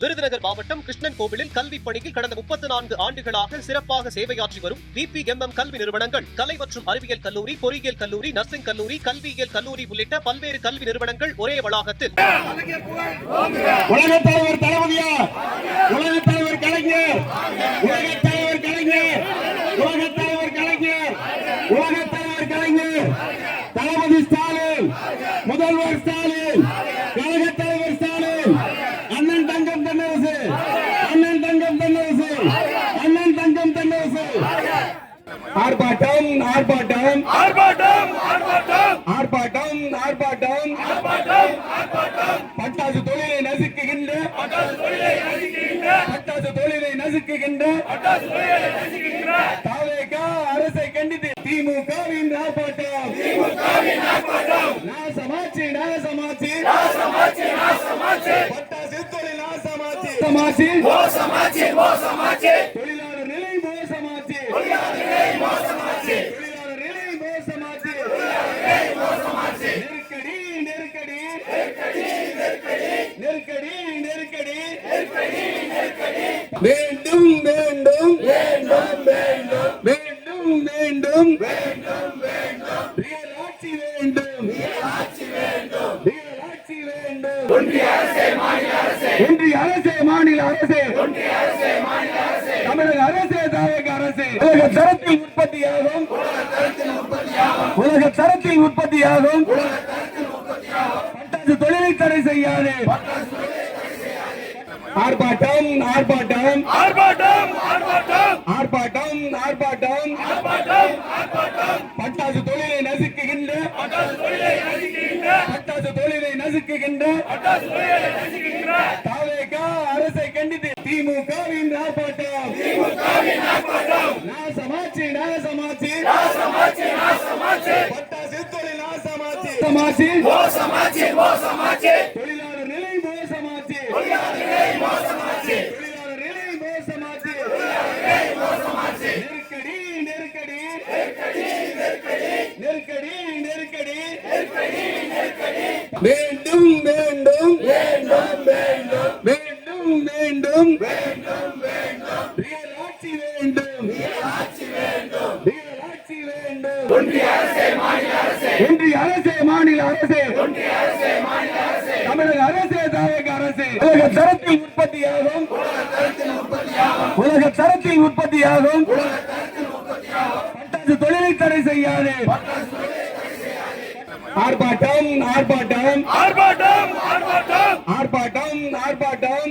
விருதுநகர் மாவட்டம் கிருஷ்ணன் கோவிலில் கல்விப் பணியில் கடந்த 34 ஆண்டுகளாக சிறப்பாக சேவையாற்றி வரும் VPMM கல்வி நிறுவனங்கள், கலை மற்றும் அறிவியல் கல்லூரி, பொறியியல் கல்லூரி, நர்சிங் கல்லூரி, கல்வியியல் கல்லூரி உள்ளிட்ட பல்வேறு கல்வி நிறுவனங்கள் ஒரே வளாகத்தில் உலகத் தலைவர் தளபதியார், உலகத் தலைவர் கலைஞர், உலகத் தலைவர் கலைஞர், உலகத் தலைவர் கலைஞர், உலகத் தலைவர் கலைஞர், தளபதி ஸ்டாலின், முதல்வர் ஸ்டாலின், கழகத் தலைவர் ஸ்டாலின், அண்ணன் தங்கம் தென்னரசு, அண்ணன் தங்கம் தென்னரசு, அண்ணன் தங்கம் தென்னரசு. ஆர்ப்பாட்டம் ஆர்ப்பாட்டம் ஆர்ப்பாட்டம் ஆர்ப்பாட்டம் ஆர்ப்பாட்டம் ஆர்ப்பாட்டம் பட்டாசு தொழிலை நசுக்குகின்ற பட்டாசு தொழிலை நசுக்குகின்ற தாவேகா அரசை கண்டித்து திமுகவின் ஆர்ப்பாட்டம் நாசமாச்சு நாசமாச்சு பட்டாசு தொழில் நாசமாச்சு தொழிலாளர் நிலை மோசமாச்சு தொழிலாளர் நிலை மோசமாச்சு நெருக்கடி நெருக்கடி நெருக்கடி நெருக்கடி வேண்டும் வேண்டும் வேண்டும் வேண்டும் வேண்டும் வேண்டும் ரியல் ஆட்சி வேண்டும் ரியல் ஆட்சி வேண்டும் ஒன்றிய அரசே மாநில அரசே தமிழக அரசே தாயக அரசே உலக தரத்தில் உற்பத்தியாகும் உலக தரத்தில் உற்பத்தியாகும் பட்டாசு தொழிலை தடை செய்யாது ஆர்ப்பாட்டம் ஆர்ப்பாட்டம் ஆர்ப்பாட்டம் ஆர்ப்பாட்டம் ஆர்ப்பாட்டம் பட்டாசு தொழிலை நசுக்குகின்ற பட்டாசு தொழிலை நசுக்குகின்ற தாவேகா அரசை கண்டித்து திமுகவின் ஆர்ப்பாட்டம் நாசமாச்சு நாசமாச்சு பட்டாசு தொழில் நாசமாச்சு தொழிலாளர் நிலை மோசமாச்சு தொழிலாளர் நிலை மோசமாச்சு நெருக்கடி நெருக்கடி நெருக்கடி நெருக்கடி வேண்டும் வேண்டும் வேண்டும் வேண்டும் வேண்டும் ரியல் ஆட்சி வேண்டும் ரியல் ஆட்சி வேண்டும் ஒன்றிய அரசே மாநில அரசே தமிழக அரசே தாயக அரசே உலக தரத்தில் உற்பத்தியாகும் உலக தரத்தில் உற்பத்தியாகும் பட்டாசு தொழிலை தடை செய்யாது ஆர்ப்பாட்டம் ஆர்ப்பாட்டம் ஆர்ப்பாட்டம் ஆர்ப்பாட்டம் ஆர்ப்பாட்டம்